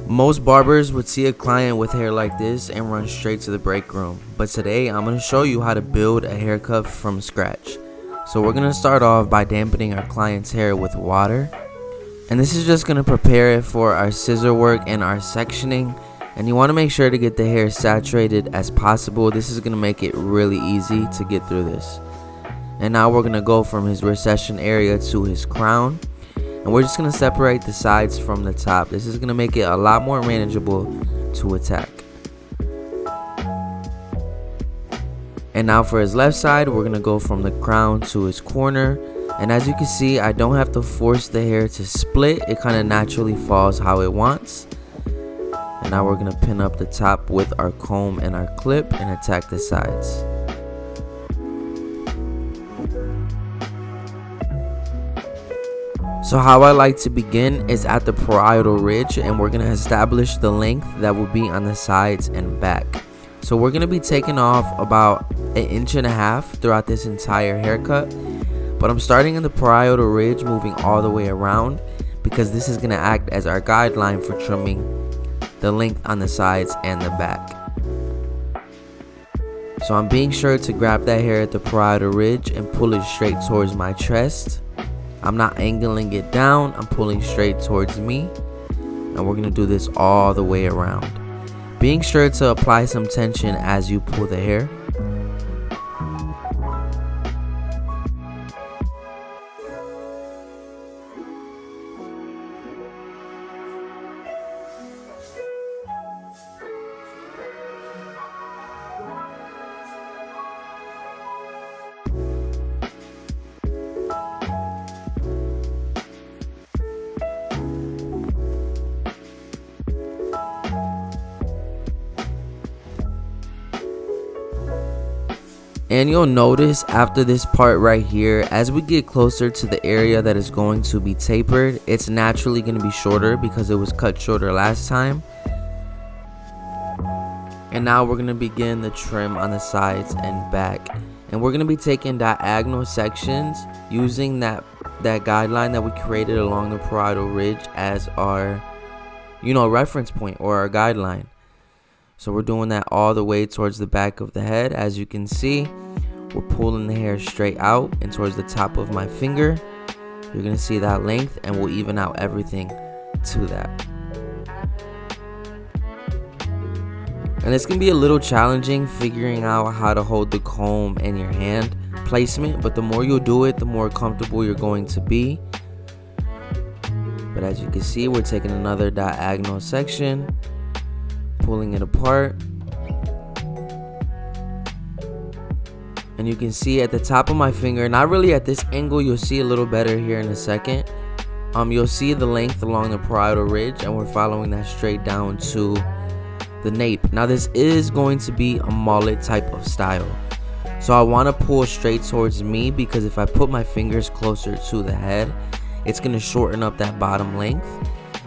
Most barbers would see a client with hair like this and run straight to the break room, but today I'm going to show you how to build a haircut from scratch. So we're going to start off by dampening our client's hair with water, and this is just going to prepare it for our scissor work and our sectioning. And you want to make sure to get the hair saturated as possible. This is going to make it really easy to get through this. And now we're going to go from his recession area to his crown. And we're just going to separate the sides from the top. This is going to make it a lot more manageable to attack. And now for his left side, we're going to go from the crown to his corner. And as you can see, I don't have to force the hair to split. It kind of naturally falls how it wants. And now we're going to pin up the top with our comb and our clip and attack the sides. So how I like to begin is at the parietal ridge, and we're going to establish the length that will be on the sides and back. So we're going to be taking off about 1.5 inches throughout this entire haircut. But I'm starting in the parietal ridge, moving all the way around, because this is going to act as our guideline for trimming the length on the sides and the back. So I'm being sure to grab that hair at the parietal ridge and pull it straight towards my chest. I'm not angling it down, I'm pulling straight towards me. And we're going to do this all the way around, being sure to apply some tension as you pull the hair. And you'll notice after this part right here, as we get closer to the area that is going to be tapered, it's naturally going to be shorter because it was cut shorter last time. And now we're going to begin the trim on the sides and back. And we're going to be taking diagonal sections using that guideline that we created along the parietal ridge as our, reference point or our guideline. So we're doing that all the way towards the back of the head. As you can see, we're pulling the hair straight out and towards the top of my finger. You're going to see that length, and we'll even out everything to that. And it's going to be a little challenging figuring out how to hold the comb in your hand placement, but the more you do it, the more comfortable you're going to be. But as you can see, we're taking another diagonal section, pulling it apart, and you can see at the top of my finger, not really at this angle, you'll see a little better here in a second. You'll see the length along the parietal ridge, and we're following that straight down to the nape. Now this is going to be a mullet type of style, so I want to pull straight towards me, because if I put my fingers closer to the head, it's going to shorten up that bottom length.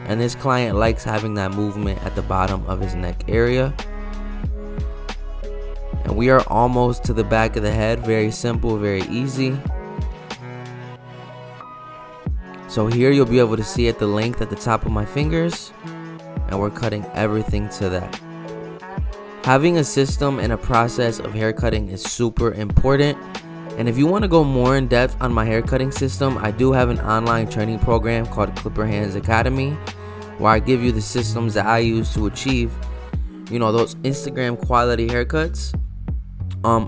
And this client likes having that movement at the bottom of his neck area. And we are almost to the back of the head. Very simple, very easy. So here you'll be able to see at the length at the top of my fingers. And we're cutting everything to that. Having a system and a process of hair cutting is super important. And if you want to go more in depth on my hair cutting system, I do have an online training program called Clipperhands Academy, where I give you the systems that I use to achieve, those Instagram quality haircuts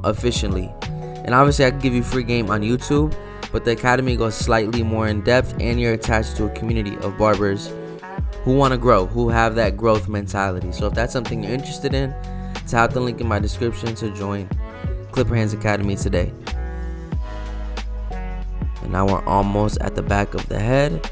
efficiently. And obviously I can give you free game on YouTube, but the academy goes slightly more in depth, and you're attached to a community of barbers who want to grow, who have that growth mentality. So if that's something you're interested in, tap the link in my description to join Clipperhands Academy today. And now we're almost at the back of the head,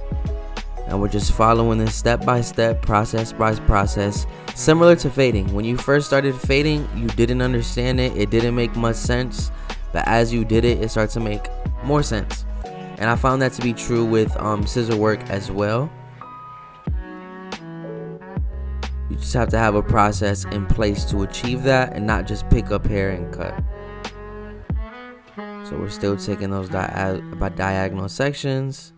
and we're just following this step by step, process by process, similar to fading. When you first started fading, you didn't understand it, it didn't make much sense, but as you did it, it started to make more sense. And I found that to be true with scissor work as well. You just have to have a process in place to achieve that, and not just pick up hair and cut. So we're still taking those diagonal sections.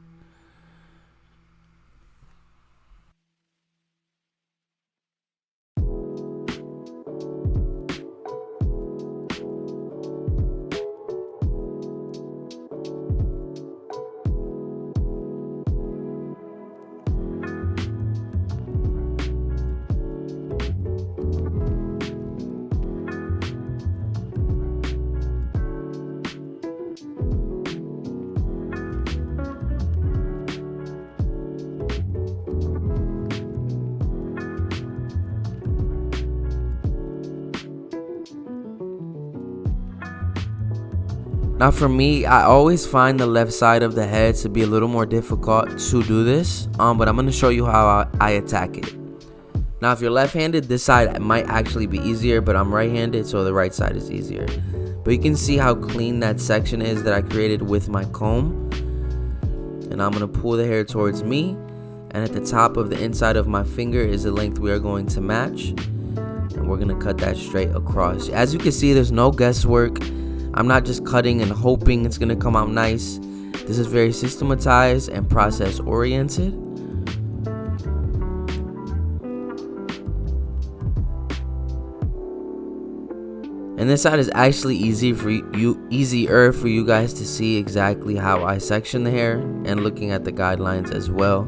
Now for me, I always find the left side of the head to be a little more difficult to do this, but I'm going to show you how I attack it. Now if you're left-handed, this side might actually be easier, but I'm right-handed, so the right side is easier. But you can see how clean that section is that I created with my comb. And I'm going to pull the hair towards me, and at the top of the inside of my finger is the length we are going to match, and we're going to cut that straight across. As you can see, there's no guesswork. I'm not just cutting and hoping it's going to come out nice. This is very systematized and process oriented. And this side is actually easier for you guys to see exactly how I section the hair and looking at the guidelines as well.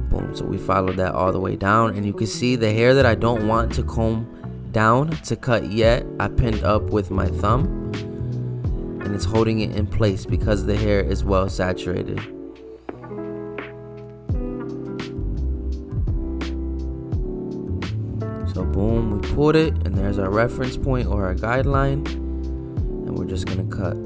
Boom, so we followed that all the way down, and you can see the hair that I don't want to comb down to cut yet, I pinned up with my thumb, and it's holding it in place because the hair is well saturated. So boom, we pulled it, and there's our reference point or our guideline, and we're just gonna cut.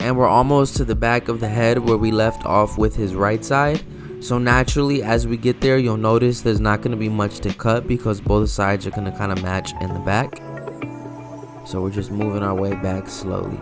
And we're almost to the back of the head where we left off with his right side. So naturally, as we get there, you'll notice there's not going to be much to cut because both sides are going to kind of match in the back. So we're just moving our way back slowly.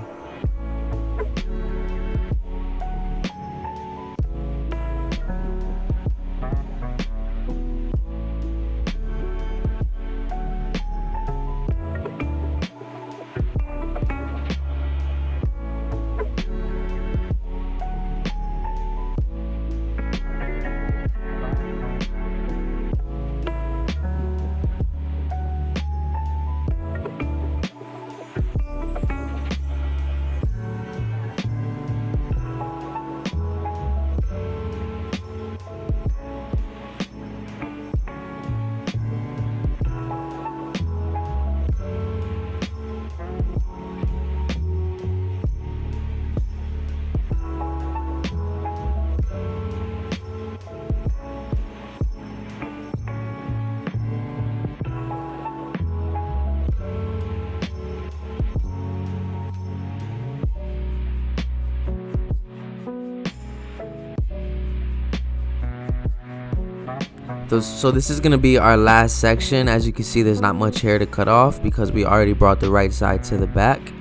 So this is going to be our last section. As you can see, there's not much hair to cut off because we already brought the right side to the back.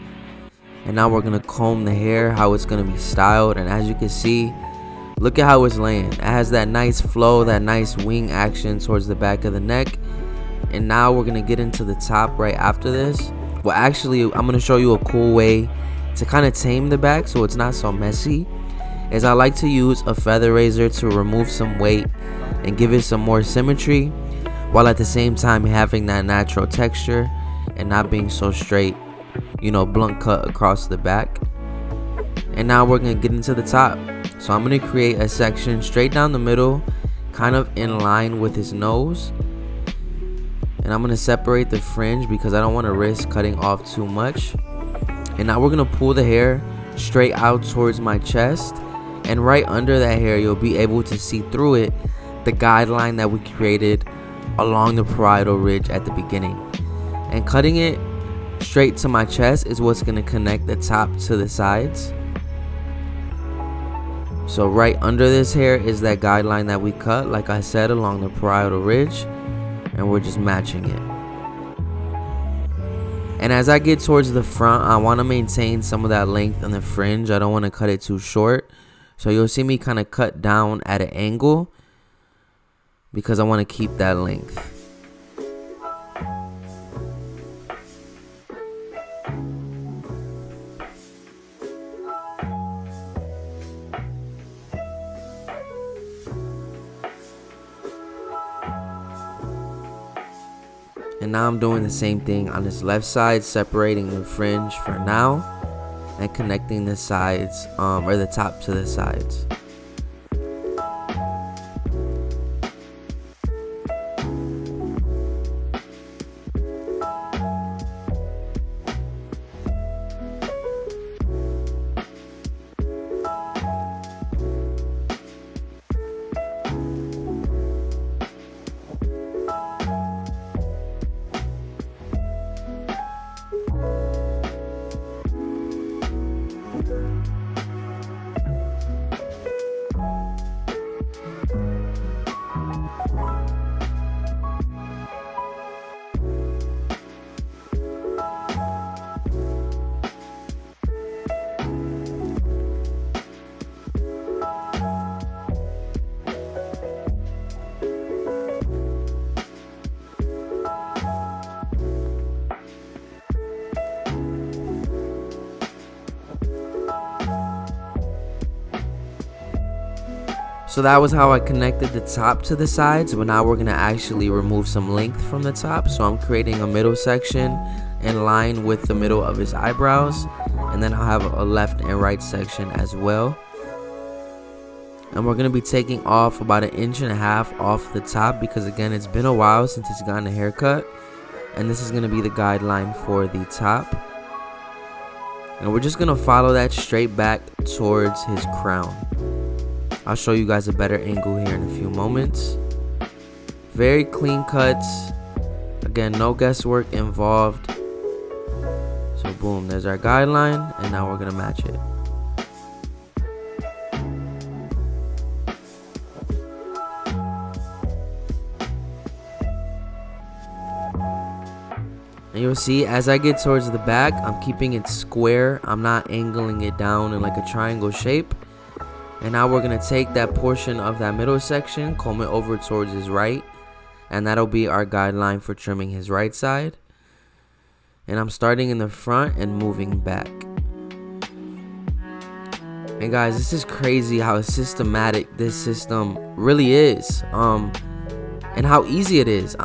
And now we're going to comb the hair, how it's going to be styled. And as you can see, look at how it's laying. It has that nice flow, that nice wing action towards the back of the neck. And now we're going to get into the top right after this. Well, actually, I'm going to show you a cool way to kind of tame the back so it's not so messy. Is I like to use a feather razor to remove some weight and give it some more symmetry, while at the same time having that natural texture and not being so straight, you know, blunt cut across the back. And now we're gonna get into the top. So I'm gonna create a section straight down the middle, kind of in line with his nose, and I'm gonna separate the fringe because I don't want to risk cutting off too much. And now we're gonna pull the hair straight out towards my chest, and right under that hair you'll be able to see through it the guideline that we created along the parietal ridge at the beginning. And cutting it straight to my chest is what's going to connect the top to the sides. So right under this hair is that guideline that we cut, like I said, along the parietal ridge, and we're just matching it. And as I get towards the front, I want to maintain some of that length on the fringe. I don't want to cut it too short. So you'll see me kind of cut down at an angle because I want to keep that length. And now I'm doing the same thing on this left side, separating the fringe for now and connecting the sides, or the top to the sides. So that was how I connected the top to the sides, but now we're gonna actually remove some length from the top. So I'm creating a middle section in line with the middle of his eyebrows, and then I'll have a left and right section as well. And we're gonna be taking off about 1.5 inches off the top, because again, it's been a while since he's gotten a haircut, and this is gonna be the guideline for the top. And we're just gonna follow that straight back towards his crown. I'll show you guys a better angle here in a few moments. Very clean cuts. Again, no guesswork involved. So boom, there's our guideline, and now we're gonna match it. And you'll see as I get towards the back, I'm keeping it square. I'm not angling it down in like a triangle shape. And now we're going to take that portion of that middle section, comb it over towards his right, and that'll be our guideline for trimming his right side. And I'm starting in the front and moving back. And guys, this is crazy how systematic this system really is, and how easy it is.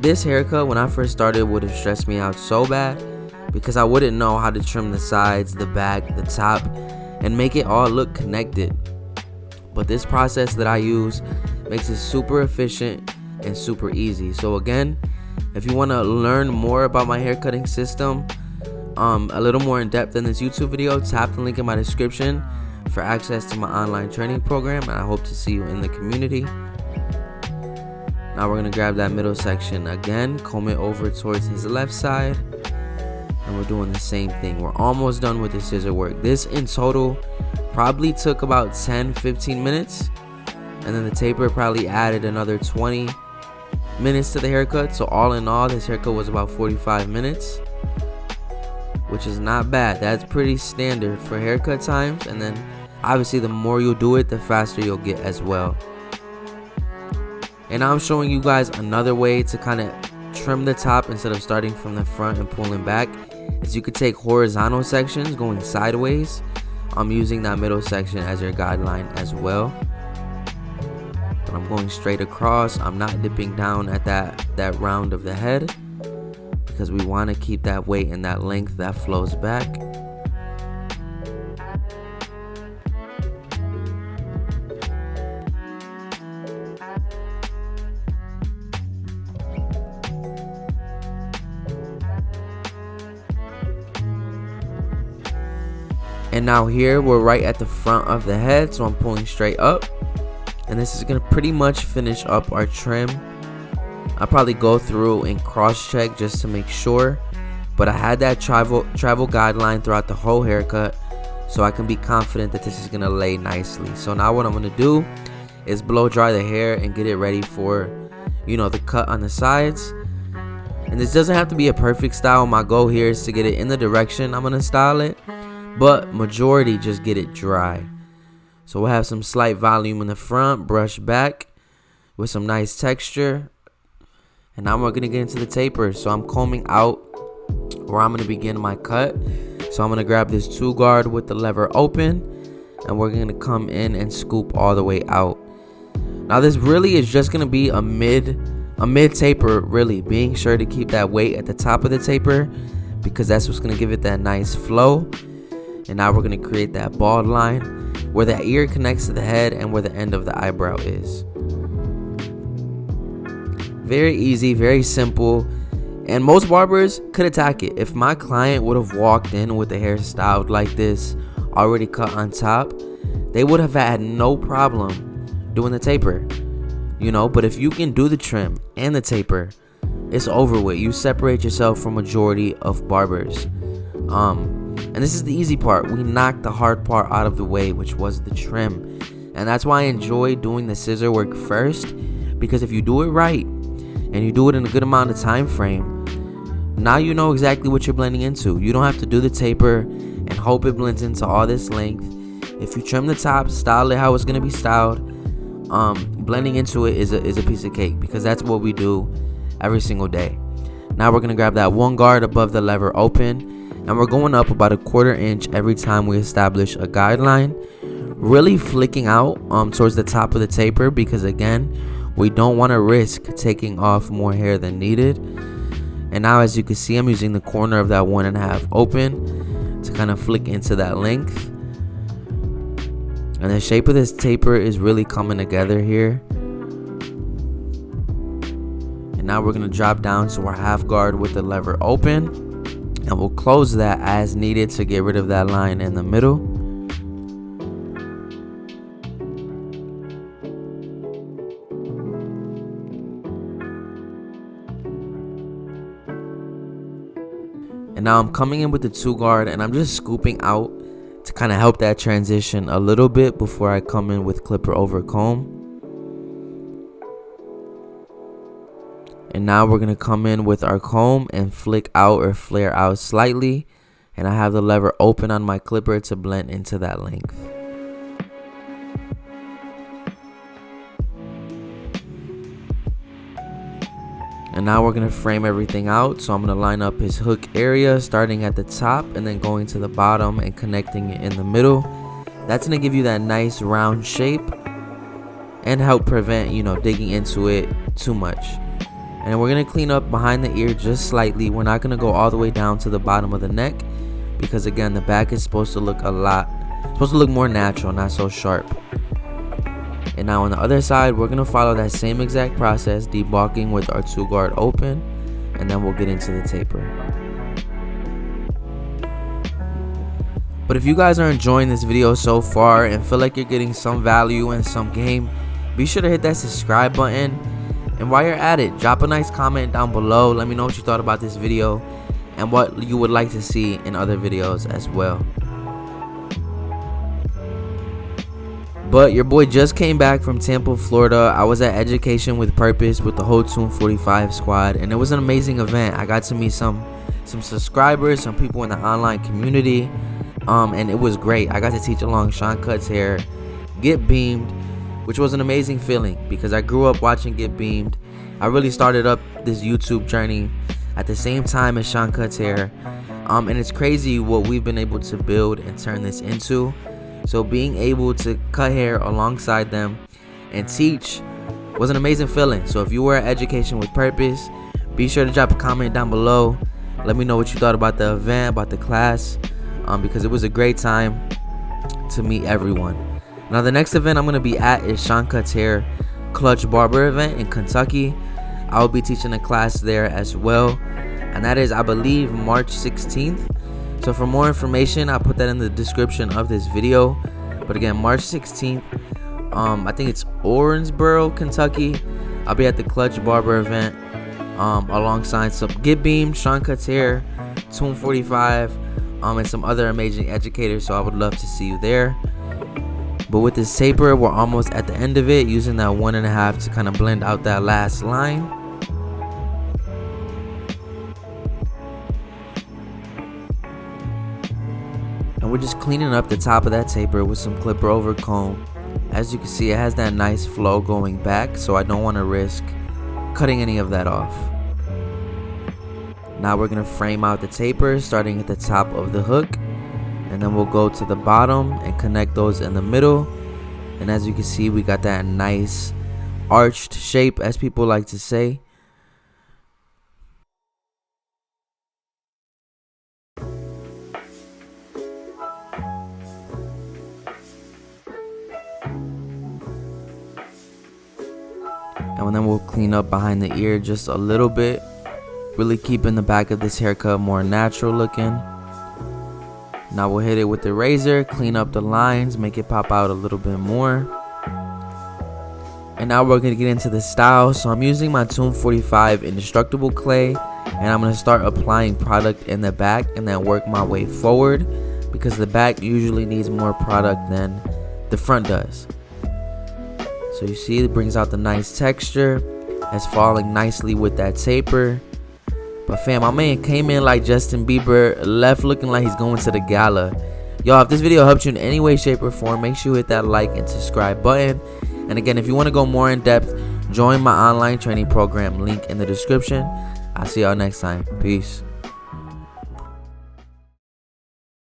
This haircut when I first started would have stressed me out so bad, because I wouldn't know how to trim the sides, the back, the top, and make it all look connected. But this process that I use makes it super efficient and super easy. So again, if you want to learn more about my haircutting system, a little more in depth in this YouTube video, tap the link in my description for access to my online training program, and I hope to see you in the community. Now we're gonna grab that middle section again, comb it over towards his left side, and we're doing the same thing. We're almost done with the scissor work. This in total probably took about 10-15 minutes, and then the taper probably added another 20 minutes to the haircut. So all in all, this haircut was about 45 minutes, which is not bad. That's pretty standard for haircut times. And then obviously the more you do it, the faster you'll get as well. And now I'm showing you guys another way to kind of trim the top instead of starting from the front and pulling back. Is you could take horizontal sections going sideways. I'm using that middle section as your guideline as well. But I'm going straight across. I'm not dipping down at that round of the head, because we want to keep that weight and that length that flows back. And now here we're right at the front of the head, so I'm pulling straight up, and this is gonna pretty much finish up our trim. I'll probably go through and cross check just to make sure, but I had that travel guideline throughout the whole haircut, so I can be confident that this is gonna lay nicely. So now what I'm gonna do is blow dry the hair and get it ready for, you know, the cut on the sides. And this doesn't have to be a perfect style. My goal here is to get it in the direction I'm gonna style it, but majority just get it dry. So we'll have some slight volume in the front, brush back with some nice texture. And now we're gonna get into the taper. So I'm combing out where I'm gonna begin my cut. So I'm gonna grab this 2-guard with the lever open, and we're gonna come in and scoop all the way out. Now this really is just gonna be a mid a mid taper, really being sure to keep that weight at the top of the taper, because that's what's going to give it that nice flow. And now we're going to create that bald line where the ear connects to the head and where the end of the eyebrow is. Very easy, very simple, and most barbers could attack it. If my client would have walked in with the hair styled like this, already cut on top, they would have had no problem doing the taper, you know. But if you can do the trim and the taper, it's over with. You separate yourself from majority of barbers. And this is the easy part. We knocked the hard part out of the way, which was the trim. And that's why I enjoy doing the scissor work first, because if you do it right and you do it in a good amount of time frame, now you know exactly what you're blending into. You don't have to do the taper and hope it blends into all this length. If you trim the top, style it how it's going to be styled, blending into it is a piece of cake, because that's what we do every single day. Now we're going to grab that one guard above the lever open, and we're going up about 1/4 inch every time we establish a guideline, really flicking out towards the top of the taper, because again, we don't want to risk taking off more hair than needed. And now, as you can see, I'm using the corner of that 1.5 open to kind of flick into that length. And the shape of this taper is really coming together here. And now we're going to drop down to our half guard with the lever open, and we'll close that as needed to get rid of that line in the middle. And now I'm coming in with the 2 guard, and I'm just scooping out to kind of help that transition a little bit before I come in with clipper over comb. And now we're going to come in with our comb and flick out or flare out slightly. And I have the lever open on my clipper to blend into that length. And now we're going to frame everything out. So I'm going to line up his hook area starting at the top and then going to the bottom and connecting it in the middle. That's going to give you that nice round shape and help prevent, you know, digging into it too much. And we're going to clean up behind the ear just slightly. We're not going to go all the way down to the bottom of the neck, because again, the back is supposed to look more natural, not so sharp. And now on the other side, we're going to follow that same exact process, debulking with our 2 guard open, and then we'll get into the taper. But if you guys are enjoying this video so far and feel like you're getting some value and some game, be sure to hit that subscribe button. And while you're at it, drop a nice comment down below. Let me know what you thought about this video and what you would like to see in other videos as well. But your boy just came back from Tampa, Florida. I was at Education with Purpose with the whole Tune 45 squad, and it was an amazing event. I got to meet some subscribers, some people in the online community, and it was great. I got to teach along Sean Cut's hair, Get Beamed, which was an amazing feeling because I grew up watching Get Beamed. I really started up this YouTube journey at the same time as Sean Cut's hair, and it's crazy what we've been able to build and turn this into. So being able to cut hair alongside them and teach was an amazing feeling. So if you were at Education with Purpose, be sure to drop a comment down below. Let me know what you thought about the event, about the class, because it was a great time to meet everyone. Now the next event I'm going to be at is Sean Cut's hair Clutch Barber event in Kentucky. I will be teaching a class there as well, and that is, I believe, March 16th. So for more information, I'll put that in the description of this video. But again, March 16th, I think it's Owensboro, Kentucky. I'll be at the Clutch Barber event alongside some Get Beamed, Sean Cut's hair, Tune 45, and some other amazing educators. So I would love to see you there. But with this taper, we're almost at the end of it, using that 1.5 to kind of blend out that last line. And we're just cleaning up the top of that taper with some clipper over comb. As you can see, it has that nice flow going back, so I don't want to risk cutting any of that off. Now we're going to frame out the taper starting at the top of the hook, and then we'll go to the bottom and connect those in the middle. And as you can see, we got that nice arched shape, as people like to say. And then we'll clean up behind the ear just a little bit, really keeping the back of this haircut more natural looking. Now we'll hit it with the razor, clean up the lines, make it pop out a little bit more. And now we're going to get into the style. So I'm using my Tune 45 indestructible clay, and I'm going to start applying product in the back and then work my way forward, because the back usually needs more product than the front does. So you see it brings out the nice texture. It's falling nicely with that taper. But fam, my man came in like Justin Bieber, left looking like he's going to the gala. Y'all, if this video helped you in any way, shape, or form, make sure you hit that like and subscribe button. And again, if you want to go more in depth, join my online training program, link in the description. I'll see y'all next time. Peace.